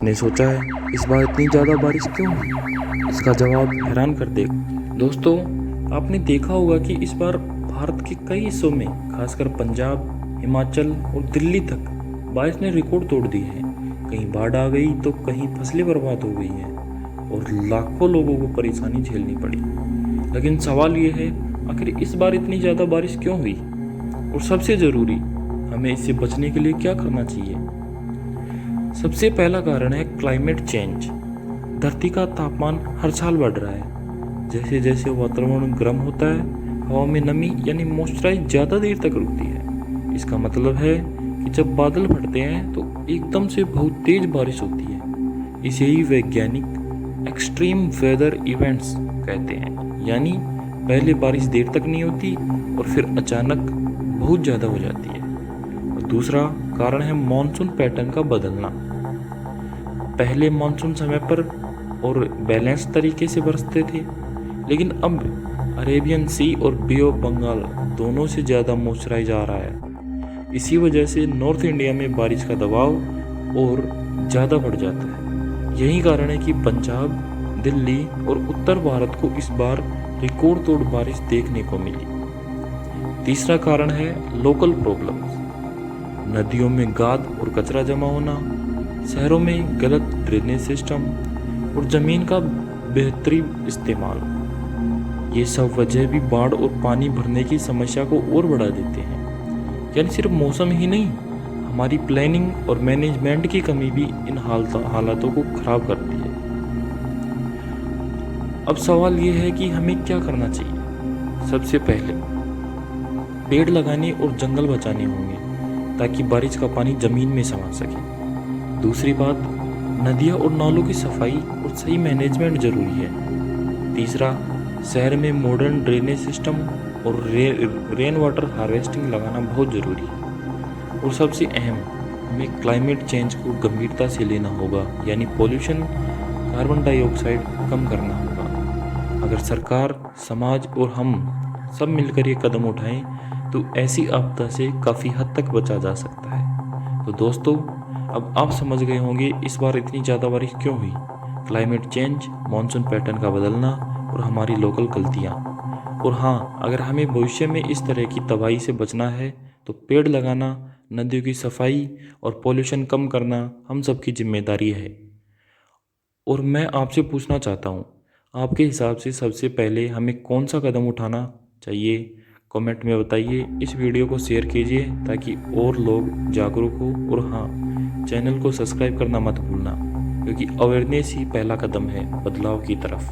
ने सोचा है इस बार इतनी ज़्यादा बारिश क्यों हुई? इसका जवाब हैरान कर दे। दोस्तों, आपने देखा होगा कि इस बार भारत के कई हिस्सों में, खासकर पंजाब, हिमाचल और दिल्ली तक बारिश ने रिकॉर्ड तोड़ दिए हैं। कहीं बाढ़ आ गई तो कहीं फसलें बर्बाद हो गई हैं और लाखों लोगों को परेशानी झेलनी पड़ी। लेकिन सवाल ये है, आखिर इस बार इतनी ज़्यादा बारिश क्यों हुई? और सबसे ज़रूरी, हमें इससे बचने के लिए क्या करना चाहिए? सबसे पहला कारण है क्लाइमेट चेंज। धरती का तापमान हर साल बढ़ रहा है। जैसे जैसे वातावरण गर्म होता है, हवा में नमी यानी मॉइस्चराइज ज़्यादा देर तक रुकती है। इसका मतलब है कि जब बादल फटते हैं तो एकदम से बहुत तेज बारिश होती है। इसे ही वैज्ञानिक एक्सट्रीम वेदर इवेंट्स कहते हैं। यानी पहले बारिश देर तक नहीं होती और फिर अचानक बहुत ज़्यादा हो जाती है। और दूसरा कारण है मॉनसून पैटर्न का बदलना। पहले मॉनसून समय पर और बैलेंस तरीके से बरसते थे, लेकिन अब अरेबियन सी और बे ऑफ बंगाल दोनों से ज़्यादा मॉइस्चराइज आ रहा है। इसी वजह से नॉर्थ इंडिया में बारिश का दबाव और ज़्यादा बढ़ जाता है। यही कारण है कि पंजाब, दिल्ली और उत्तर भारत को इस बार रिकॉर्ड तोड़ बारिश देखने को मिली। तीसरा कारण है लोकल प्रॉब्लम्स। नदियों में गाद और कचरा जमा होना, शहरों में गलत ड्रेनेज सिस्टम और ज़मीन का बेहतरीन इस्तेमाल, ये सब वजह भी बाढ़ और पानी भरने की समस्या को और बढ़ा देते हैं। यानी सिर्फ मौसम ही नहीं, हमारी प्लानिंग और मैनेजमेंट की कमी भी इन हालातों को खराब करती है। अब सवाल ये है कि हमें क्या करना चाहिए। सबसे पहले पेड़ लगाने और जंगल बचाने होंगे ताकि बारिश का पानी ज़मीन में समा सके। दूसरी बात, नदियाँ और नालों की सफाई और सही मैनेजमेंट ज़रूरी है। तीसरा, शहर में मॉडर्न ड्रेनेज सिस्टम और रेन वाटर हार्वेस्टिंग लगाना बहुत ज़रूरी है। और सबसे अहम, हमें क्लाइमेट चेंज को गंभीरता से लेना होगा, यानी पॉल्यूशन, कार्बन डाइऑक्साइड कम करना होगा। अगर सरकार, समाज और हम सब मिलकर ये कदम उठाएं तो ऐसी आपदा से काफ़ी हद तक बचा जा सकता है। तो दोस्तों, अब आप समझ गए होंगे इस बार इतनी ज़्यादा बारिश क्यों हुई। क्लाइमेट चेंज, मॉनसून पैटर्न का बदलना और हमारी लोकल गलतियाँ। और हाँ, अगर हमें भविष्य में इस तरह की तबाही से बचना है तो पेड़ लगाना, नदियों की सफाई और पॉल्यूशन कम करना हम सबकी जिम्मेदारी है। और मैं आपसे पूछना चाहता हूँ, आपके हिसाब से सबसे पहले हमें कौन सा कदम उठाना चाहिए? कमेंट में बताइए। इस वीडियो को शेयर कीजिए ताकि और लोग जागरूक हो। और हाँ, चैनल को सब्सक्राइब करना मत भूलना, क्योंकि अवेयरनेस ही पहला कदम है बदलाव की तरफ।